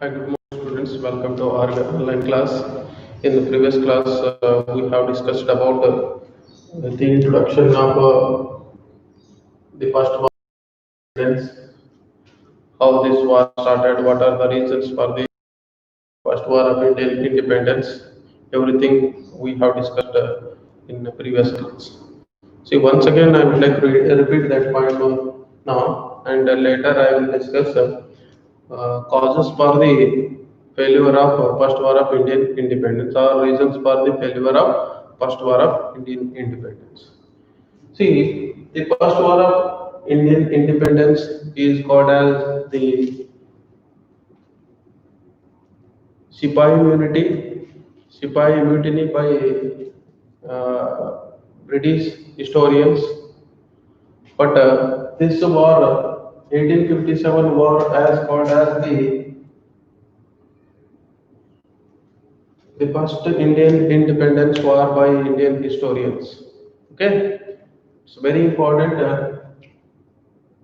Hi, good morning, students. Welcome to our online class. In the previous class, we have discussed about the introduction of the first war, events, how this war started, what are the reasons for the first war of Indian independence. Everything we have discussed in the previous class. See, once again, I would like to repeat that point now, and later I will discuss causes for the failure of first war of Indian independence or reasons for the failure of first war of Indian independence. See, the first war of Indian independence is called as the Sipahi mutiny by British historians. But this war, 1857 war, as called as the first Indian independence war by Indian historians. Okay, it's very important.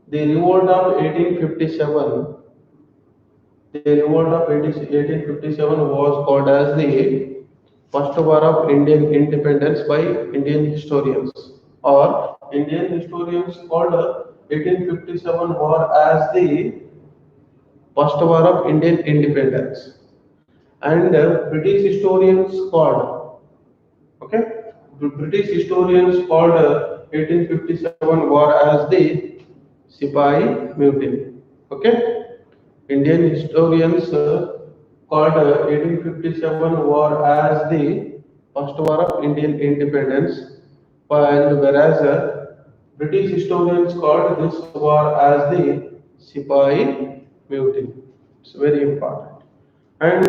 The revolt of 1857, the revolt of 1857 was called as the first war of Indian independence by Indian historians, or Indian historians called 1857 war as the first war of Indian independence, and British historians called, okay, British historians called 1857 war as the Sipahi mutiny. Okay, Indian historians called 1857 war as the first war of Indian independence, while whereas British historians called this war as the Sipahi mutiny. It's very important. And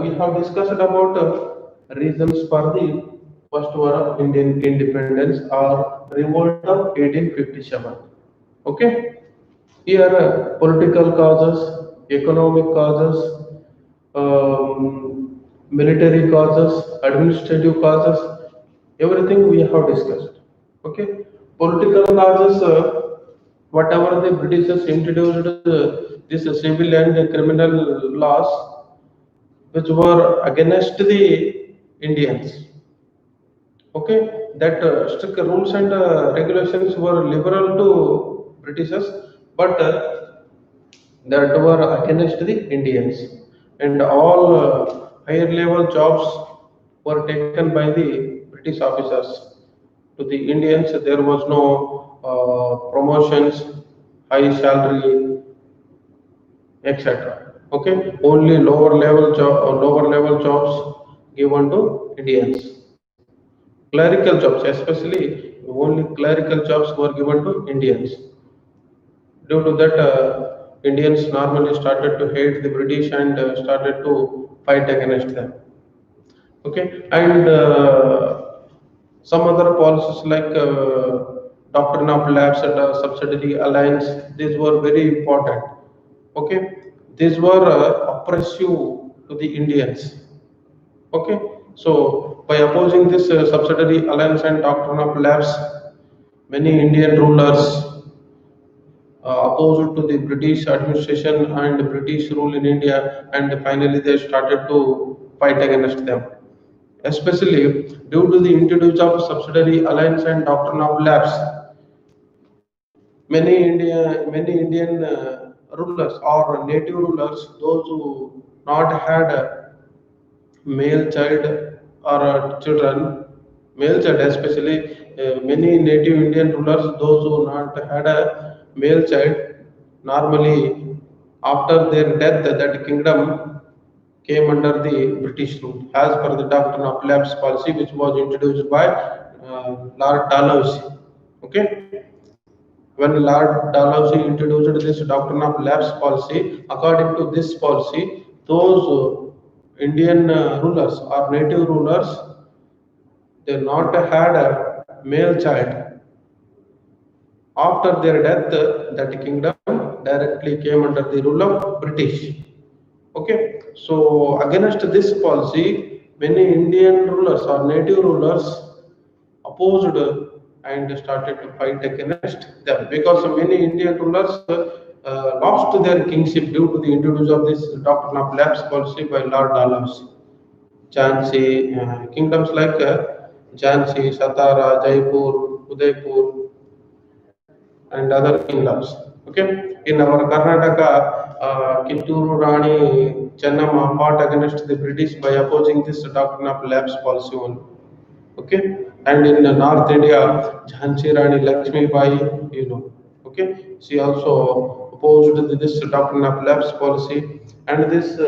we have discussed about reasons for the first war of Indian independence or revolt of 1857. Okay, here political causes, economic causes, military causes, administrative causes, everything we have discussed. Okay, political causes, whatever the Britishers introduced this civil and criminal laws which were against the Indians. Okay, that strict rules and regulations were liberal to Britishers, but that were against the Indians, and all higher level jobs were taken by the British officers. To the Indians, there was no promotions, high salary, etc. Okay, only lower level jobs given to Indians. Clerical jobs, especially only clerical jobs were given to Indians. Due to that, Indians normally started to hate the British and started to fight against them. Okay, and some other policies like doctrine of lapse and subsidiary alliance, these were very important. Okay, these were oppressive to the Indians. Okay, so by opposing this subsidiary alliance and doctrine of lapse, many Indian rulers opposed to the British administration and British rule in India, and finally they started to fight against them. Especially due to the introduction of subsidiary alliance and doctrine of lapse, many Indian rulers or native rulers, those who not had a male child or children, male child especially, many native Indian rulers, those who not had a male child, normally after their death, that kingdom came under the British rule as per the doctrine of lapse policy, which was introduced by Lord Dalhousie. Okay, when Lord Dalhousie introduced this doctrine of lapse policy, according to this policy, those Indian rulers or native rulers, they not had a male child. After their death, that kingdom directly came under the rule of British. Okay, so against this policy, many Indian rulers or native rulers opposed and started to fight against them, because many Indian rulers lost their kingship due to the introduction of this doctrine of lapse policy by Lord Dalhousie. Jhansi, kingdoms like Jhansi, Satara, Jaipur, Udaipur, and other kingdoms. Okay, in our Karnataka, Kitturu Rani Chennamma fought against the British by opposing this doctrine of lapse policy only. Okay, and in the North India, Jhansi Rani Lakshmi Bai, okay, she also opposed this doctrine of lapse policy, and this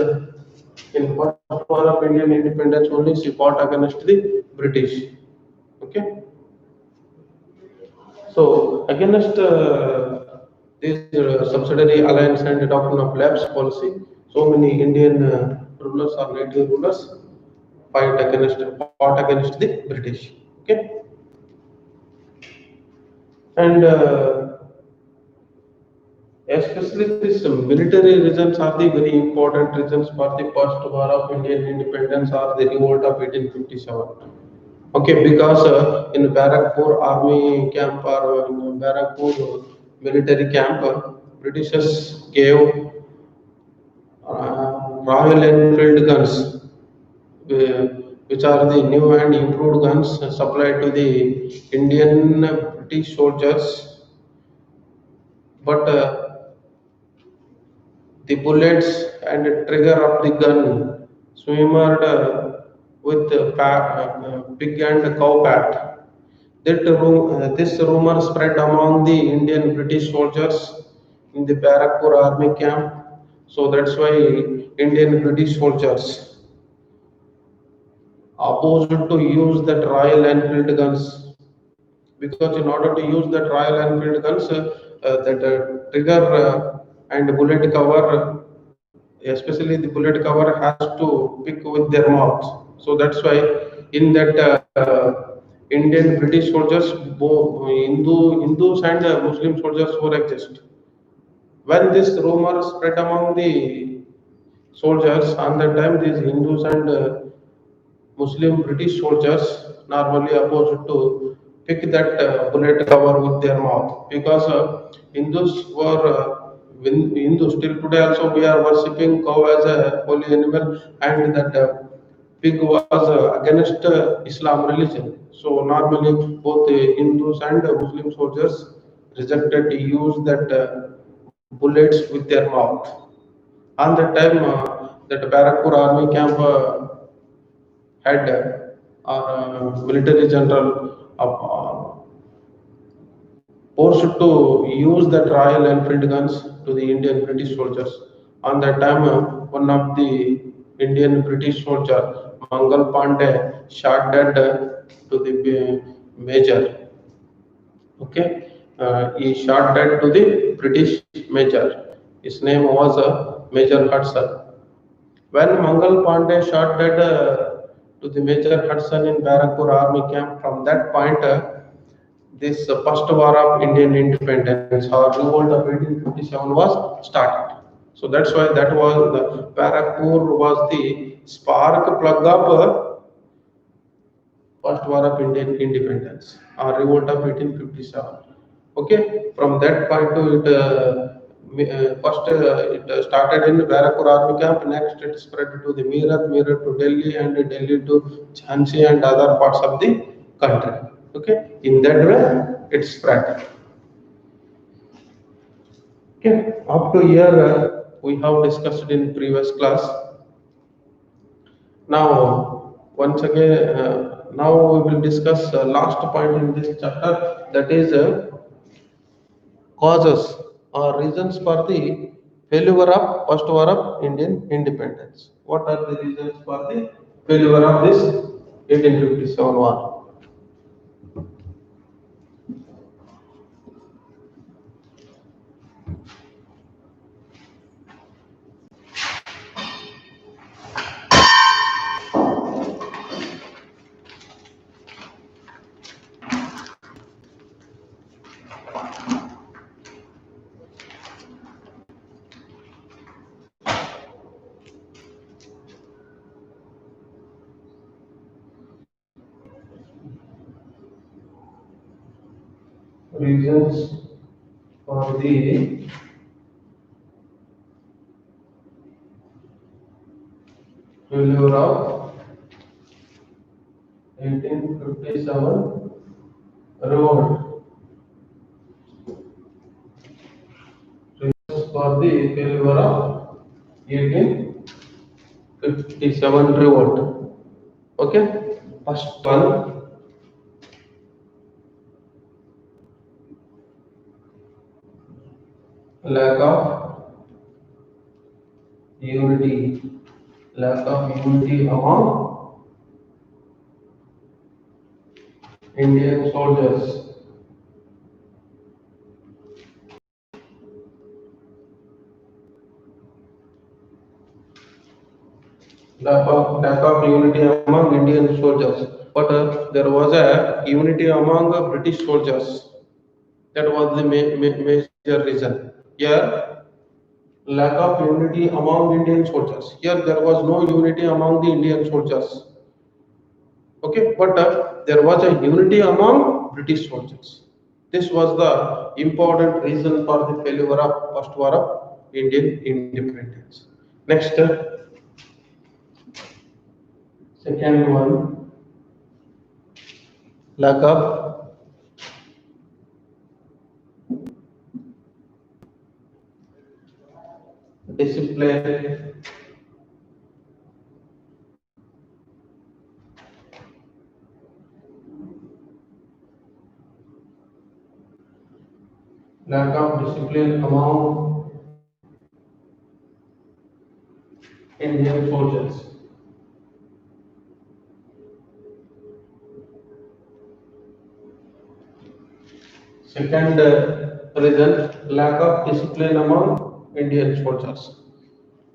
in first war of Indian independence only she fought against the British. Okay, so against this subsidiary alliance and doctrine of lapse policy, so many Indian rulers or native rulers fought against the British. Okay, and especially these military reasons are the very important reasons for the first war of Indian independence or the revolt of 1857. Okay, because in Barakpur army camp or in Barakpur military camp, Britishers gave Royal Enfield guns, which are the new and improved guns supplied to the Indian British soldiers, but the bullets and trigger of the gun swimmered with pig and cow fat. This rumor spread among the Indian British soldiers in the Barakpur army camp. So that's why Indian British soldiers opposed to use that Royal Enfield guns, because in order to use that Royal Enfield guns, that trigger and bullet cover, especially the bullet cover, has to pick with their mouth. So that's why in that Indian British soldiers, both Hindus and Muslim soldiers were exist. When this rumor spread among the soldiers, on that time these Hindus and Muslim British soldiers normally opposed to pick that bullet cover with their mouth, because Hindus were Hindus till today also we are worshipping cow as a holy animal, and that pig was against Islam religion. So normally both Hindus and Muslim soldiers rejected to use that bullets with their mouth. On that time, that Barakpur army camp had military general forced to use that Royal Enfield guns to the Indian British soldiers. On that time, one of the Indian British soldier, Mangal Pandey, shot dead to the major. Okay, he shot dead to the British major. His name was Major Hudson. When Mangal Pandey shot dead to the Major Hudson in Barakpur army camp, from that point, this first war of Indian independence or revolt of 1857 was started. So that's why that was the Barakpur was the spark plug of first war of Indian independence or revolt of 1857. Okay, from that point to it, first it started in Barakpur army camp. Next, it spread to the Meerut to Delhi, and Delhi to Jhansi and other parts of the country. Okay, in that way, it spread. Okay, up to here we have discussed in previous class. Now, once again, now we will discuss last point in this chapter, that is causes or reasons for the failure of first war of Indian independence. What are the reasons for the failure of this 1857 war? Reasons for the failure of 1857 revolt. Reasons for the failure of 1857 revolt. Okay, first one, lack of unity. Lack of unity among Indian soldiers. Lack of unity among Indian soldiers. But there was a unity among British soldiers. That was the major reason. Here, lack of unity among Indian soldiers. Here, there was no unity among the Indian soldiers. Okay, but there was a unity among British soldiers. This was the important reason for the failure of First War of Indian independence. Next, second one, lack of discipline, lack of discipline among Indian soldiers. Second reason, lack of discipline among Indian soldiers.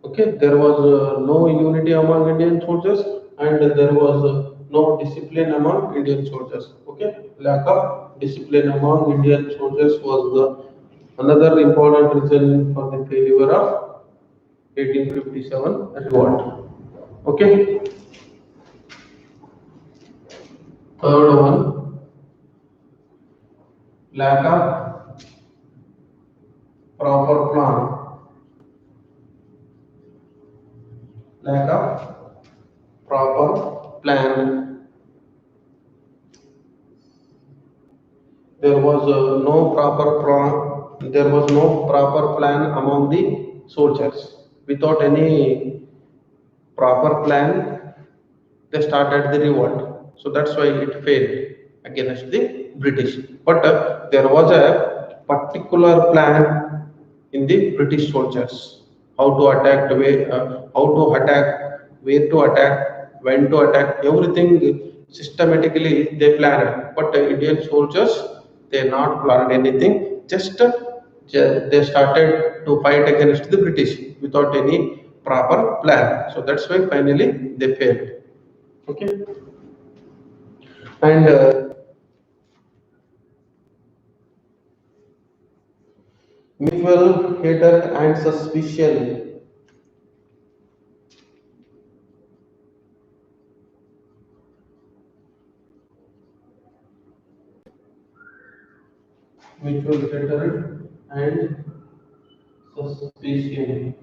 Okay, there was no unity among Indian soldiers and there was no discipline among Indian soldiers. Okay, lack of discipline among Indian soldiers was the another important reason for the failure of 1857 revolt. Okay, third one, lack of proper plan. Lack of proper plan. There was no proper plan. There was no proper plan among the soldiers. Without any proper plan, they started the revolt. So that's why it failed against the British. But there was a particular plan in the British soldiers how to attack, the way, how to attack, where to attack, when to attack, everything systematically they planned. But Indian soldiers they not planned anything. Just they started to fight against the British without any proper plan. So that's why finally they failed. Okay, and mutual hatred and suspicion. Mutual hatred and suspicion.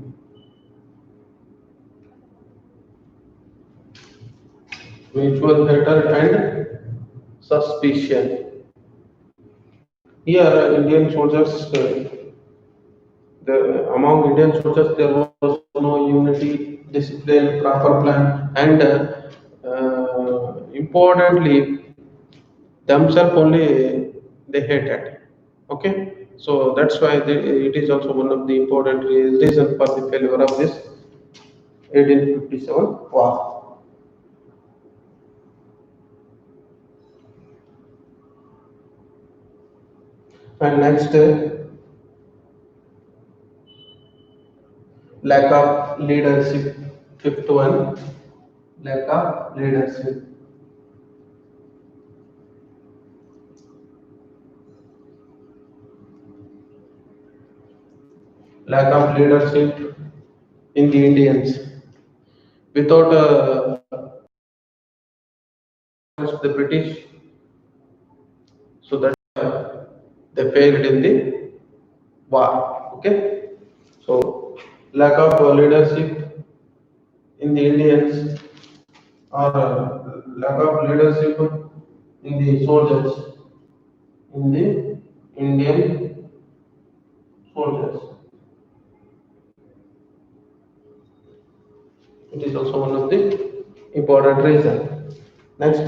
Mutual hatred and suspicion. Here, Indian soldiers, among Indian soldiers, there was no unity, discipline, proper plan, and importantly, themselves only they hated. Okay, so that's why it is also one of the important reason for the failure of this 1857 war. And next, lack of leadership. Fifth one, lack of leadership. Lack of leadership in the Indians. Without the British, so that they failed in the war. Okay, so lack of leadership in the Indians or lack of leadership in the soldiers, in the Indian soldiers. It is also one of the important reason. Next,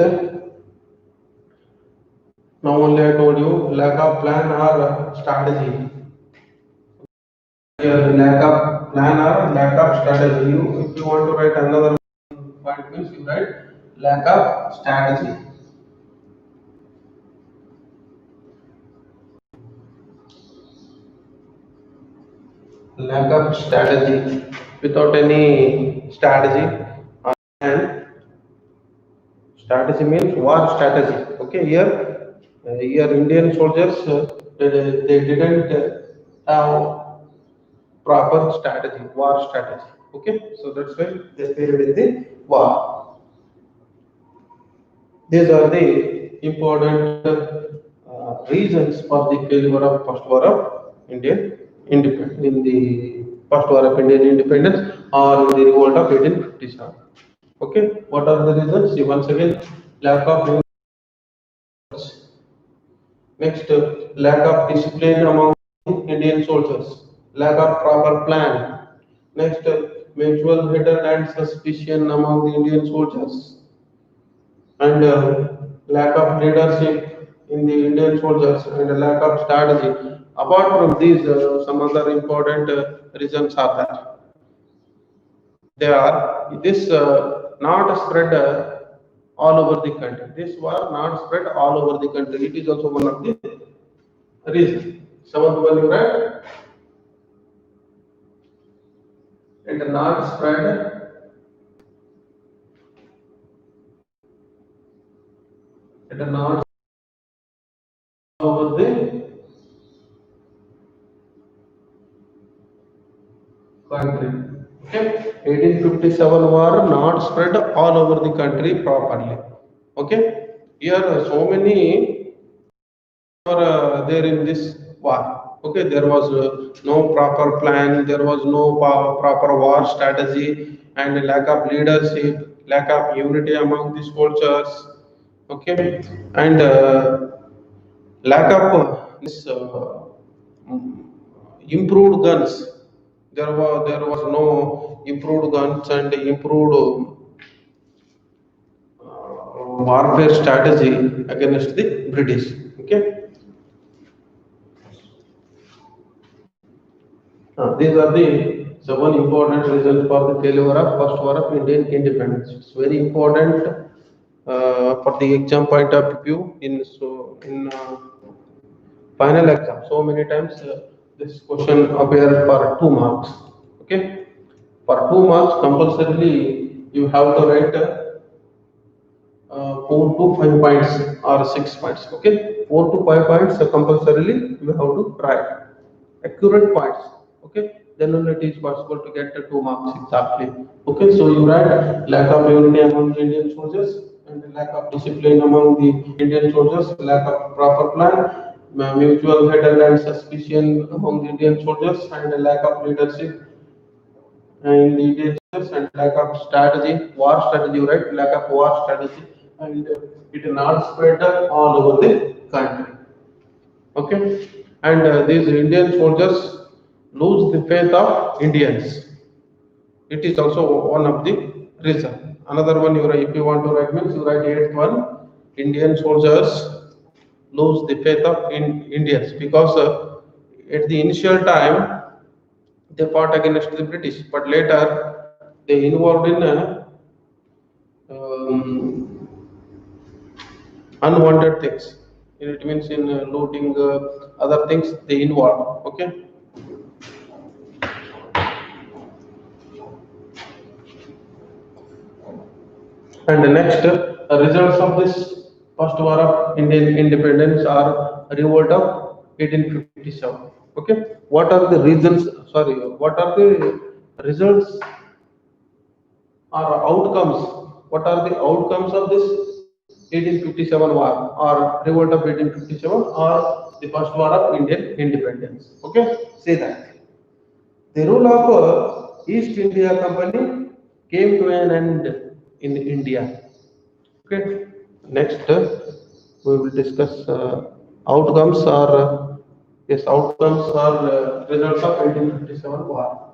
now only I told you lack of plan or strategy. Here, lack of plan or lack of strategy. If you want to write another point, means you write lack of strategy. Lack of strategy. Without any strategy, and strategy means war strategy. Okay, here Indian soldiers they didn't have proper strategy, war strategy. Okay, so that's why they failed in the war. These are the important reasons for the failure of first war of Indian independence in the first war of Indian independence or in the revolt of 1857. Okay, what are the reasons? See, once again, lack of next, lack of discipline among Indian soldiers, lack of proper plan. Next, mutual hatred and suspicion among the Indian soldiers, and lack of leadership in the Indian soldiers, and a lack of strategy. Apart from these, some other important reasons are there. They are this not spread all over the country. This war not spread all over the country. It is also one of the reasons. Some of the one you read, it not spread, it not over the country. Okay, 1857 war not spread all over the country properly. Okay, here so many are there in this war. Okay, there was no proper plan, there was no proper war strategy, and lack of leadership, lack of unity among the soldiers. Okay, and lack of this mm, improved guns. There was no improved guns and improved warfare strategy against the British. Okay, these are the seven important reasons for the failure of first war of Indian independence. It's very important for the exam point of view in final exam. So many times this question appears for 2 marks. Okay, for 2 marks compulsorily you have to write 4 to 5 points or 6 points. Okay, 4 to 5 points compulsorily you have to write accurate points. Okay, then only it is possible to get the 2 marks exactly. Okay, so you write lack of unity among the Indian soldiers and lack of discipline among the Indian soldiers, lack of proper plan, mutual hatred and suspicion among the Indian soldiers, and a lack of leadership in the Indian soldiers, and lack of strategy, war strategy, right? Lack of war strategy, and it not spread all over the country. Okay, and these Indian soldiers lose the faith of Indians. It is also one of the reason. Another one you write, if you want to write means you write eighth one. Indian soldiers lose the faith of Indians because at the initial time they fought against the British, but later they involved in um, unwanted things. It means in looting other things they involve. Okay. And the next results of this first war of Indian independence are revolt of 1857. Okay, what are the reasons? Sorry, what are the results or outcomes? What are the outcomes of this 1857 war or revolt of 1857 or the first war of Indian independence? Okay, say that the rule of East India Company came to an end in India. Okay. Next, we will discuss outcomes or yes, outcomes or results of 1857 war.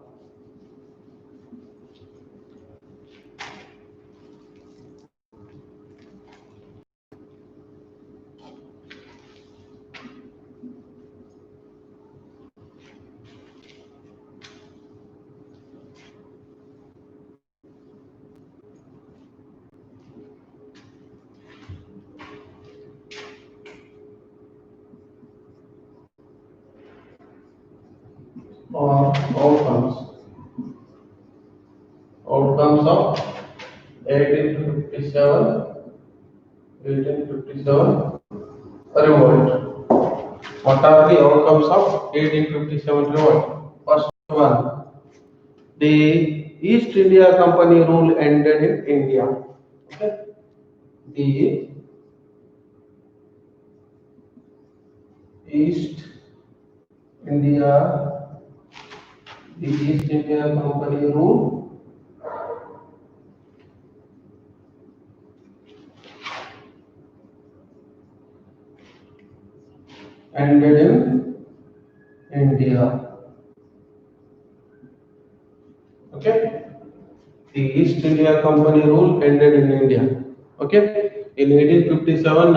Or outcomes of 1857 1857 revolt. What are the outcomes of 1857 revolt? First one, the East India Company rule ended in India. Okay. The East India, the East India Company rule ended in India. Okay. The East India Company rule ended in India. Okay. In 1857,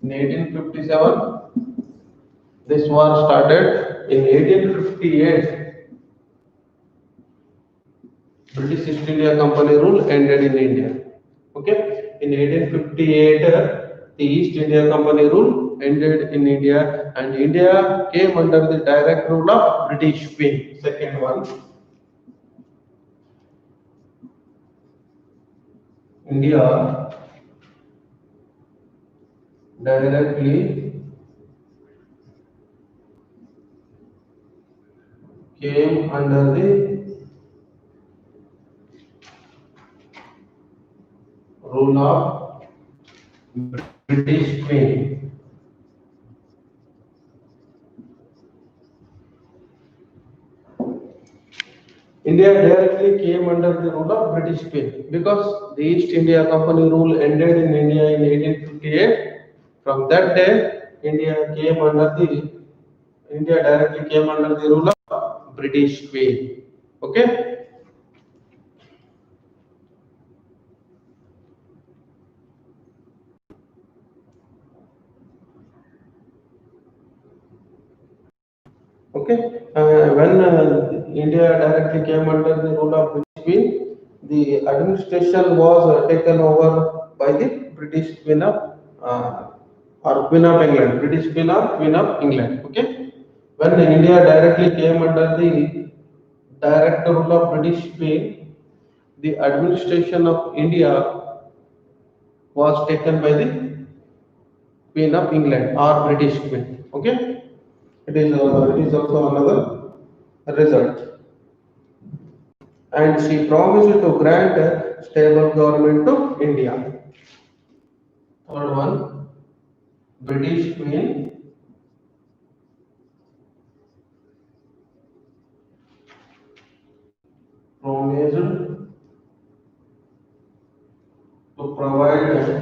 in 1857, this war started. In 1858, British East India Company rule ended in India. Okay. In 1858, the East India Company rule ended in India, and India came under the direct rule of British Queen. Second one, India directly came under the rule of British Queen. India directly came under the rule of British Queen because the East India Company rule ended in India in 1858. From that day, India directly came under the rule of British Queen. Okay. Okay. When India directly came under the rule of British Queen, the administration was taken over by the British Queen of Queen of England, British Queen of England. Okay. When India directly came under the direct rule of British Queen, the administration of India was taken by the Queen of England or British Queen. Okay. It is also another result. And she promised to grant a stable government to India. Third one, British Queen promised to provide a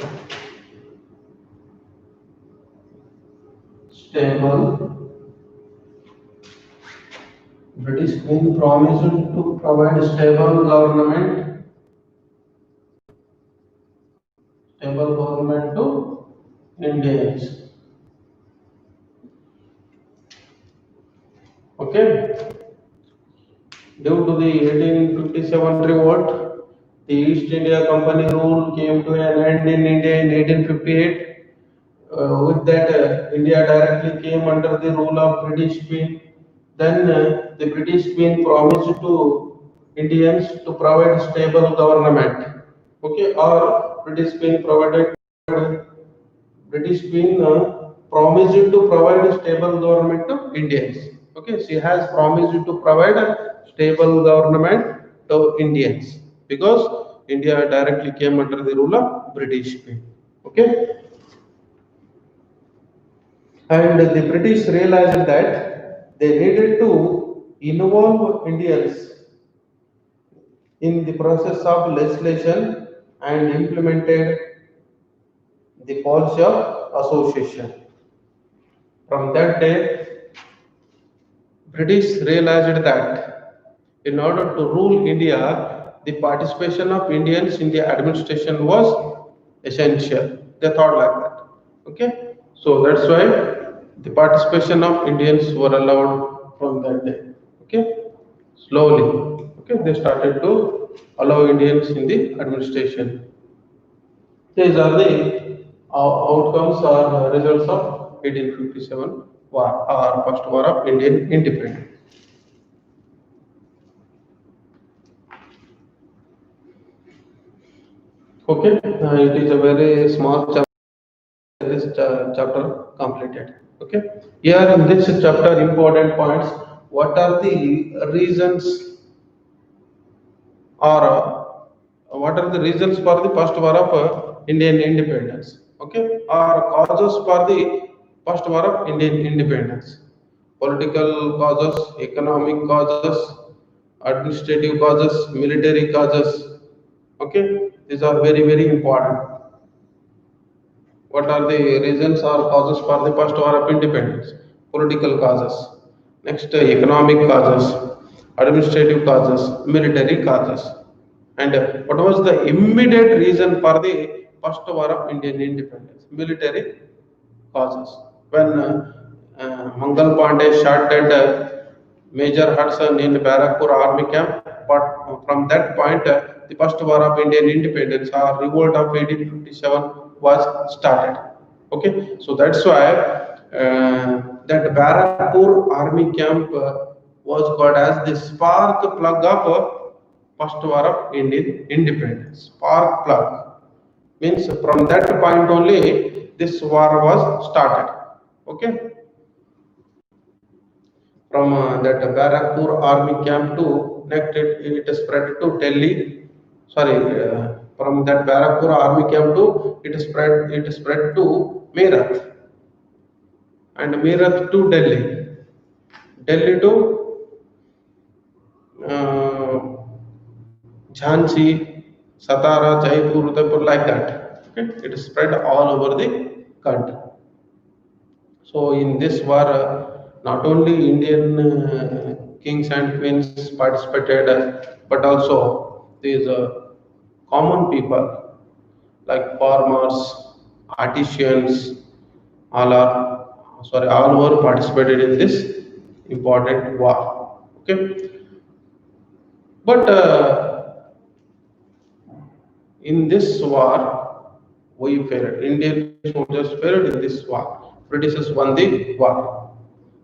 stable. British Queen promised to provide stable government to Indians. Okay. Due to the 1857 revolt, the East India Company rule came to an end in India in 1858. With that, India directly came under the rule of British Queen. Then the British Queen promised to Indians to provide stable government. Okay, or British Queen promised to provide a stable government to Indians. Okay, she has promised to provide a stable government to Indians because India directly came under the rule of British Queen. Okay, and the British realized that they needed to involve Indians in the process of legislation and implemented the policy of association. From that day, British realized that in order to rule India, the participation of Indians in the administration was essential. They thought like that. Okay, so that's why the participation of Indians were allowed from that day. Okay, slowly. Okay, they started to allow Indians in the administration. These are the outcomes or results of 1857 war or first war of Indian independence. Okay, it is a very small chapter. This chapter completed. Okay, here in this chapter, important points. What are the reasons or what are the reasons for the first war of Indian independence? Okay, or causes for the first war of Indian independence? Political causes, economic causes, administrative causes, military causes. Okay, these are very important. What are the reasons or causes for the first war of independence? Political causes. Next, economic causes, administrative causes, military causes. And what was the immediate reason for the first war of Indian independence? Military causes. When Mangal Pandey shot dead Major Hudson in Barrackpur army camp, but from that point, the first war of Indian independence or revolt of 1857 was started. Okay, so that's why that Barrackpur army camp was called as the spark plug of first war of Indian independence. Spark plug means from that point only this war was started. Okay, from that Barrackpur army camp to next it spread to Delhi. Sorry, from that Barrackpur army camp to it spread to Meerut and Meerut to Delhi, Delhi to uh, Jhansi, Satara, Jaipur, Udaipur, like that. Okay, it is spread all over the country. So in this war, not only Indian kings and queens participated, but also these common people like farmers, artisans, all were participated in this important war. Okay, but in this war, we failed. Indian soldiers failed in this war. Britishers won the war.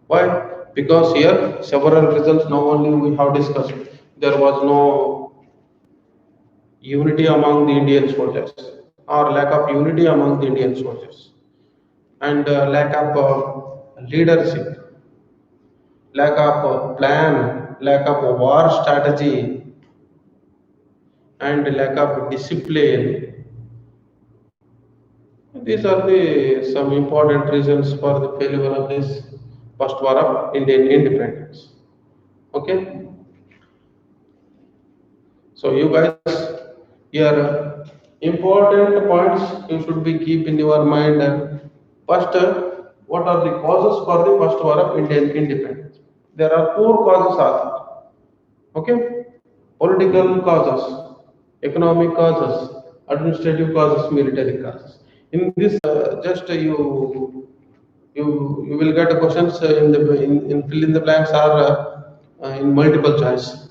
Why? Because here several results now only we have discussed. There was no unity among the Indian soldiers or lack of unity among the Indian soldiers and lack of leadership, lack of plan, lack of war strategy and lack of discipline. These are the some important reasons for the failure of this first war of Indian independence. Okay, so you guys here important points you should be keep in your mind. First, what are the causes for the first war of Indian independence? There are four causes are there. Okay, political causes, economic causes, administrative causes, military causes. In this, just you will get questions in fill in the blanks are in multiple choice.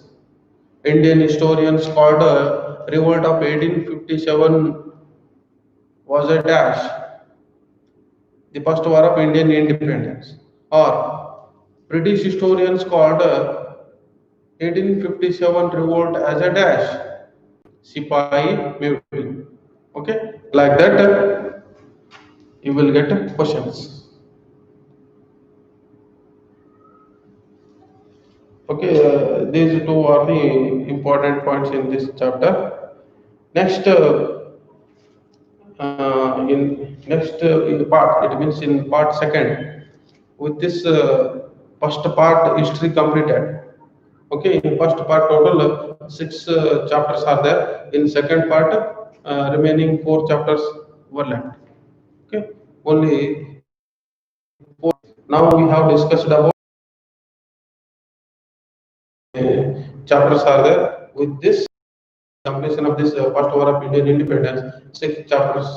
Indian historians called revolt of 1857 was a dash, the first war of Indian independence. Or British historians called 1857 revolt as a dash, Sipahi mutiny. Okay, like that you will get questions. Okay, these two are the important points in this chapter. Next, in next part, it means in part second. With this first part history completed. Okay, in first part total six chapters are there. In second part, remaining four chapters were left. Okay, only four. Now we have discussed about chapters are there. With this completion of this first war of Indian independence, six chapters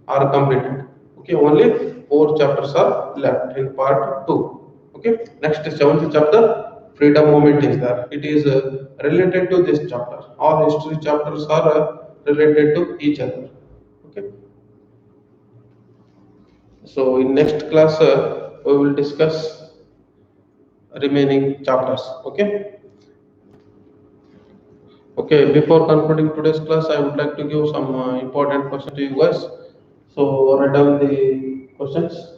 are completed. Okay, only four chapters are left in part two. Okay, next seventh chapter, freedom movement is there. It is related to this chapter. All history chapters are related to each other. Okay, so in next class we will discuss remaining chapters. Okay. Okay, before concluding today's class, I would like to give some important questions to you guys. So write down the questions.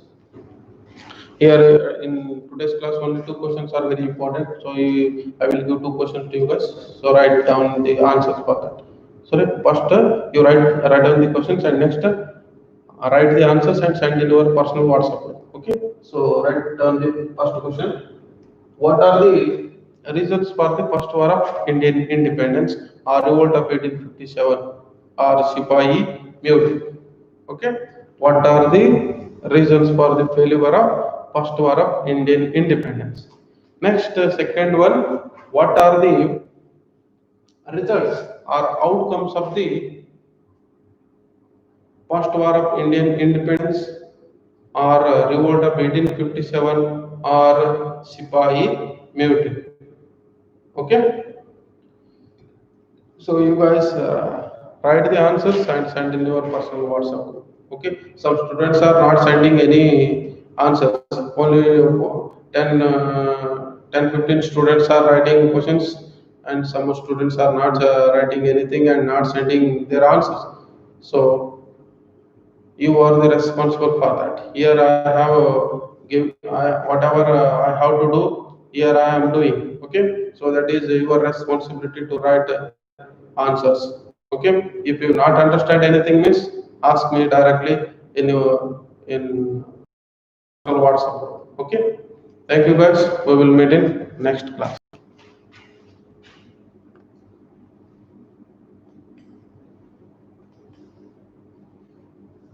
Here in today's class, only two questions are very important. So I will give two questions to you guys. So write down the answers for that. So first you write down the questions, and next write the answers and send in your personal WhatsApp group. Okay. So write down the first question. What are the reasons for the first war of Indian independence or revolt of 1857 or Sipahi mutiny? Okay. What are the reasons for the failure of first war of Indian independence? Next, second one, what are the results or outcomes of the first war of Indian independence or revolt of 1857 or Sipahi mutiny? Okay. So you guys write the answers and send in your personal WhatsApp group. Okay. Some students are not sending any answers. Only 10 15 students are writing questions, and some students are not writing anything and not sending their answers. So you are the responsible for that. Here I have whatever I have to do. Here I am doing. Okay, so that is your responsibility to write answers. Okay, if you not understand anything, means ask me directly in your in WhatsApp. Okay, thank you guys. We will meet in next class.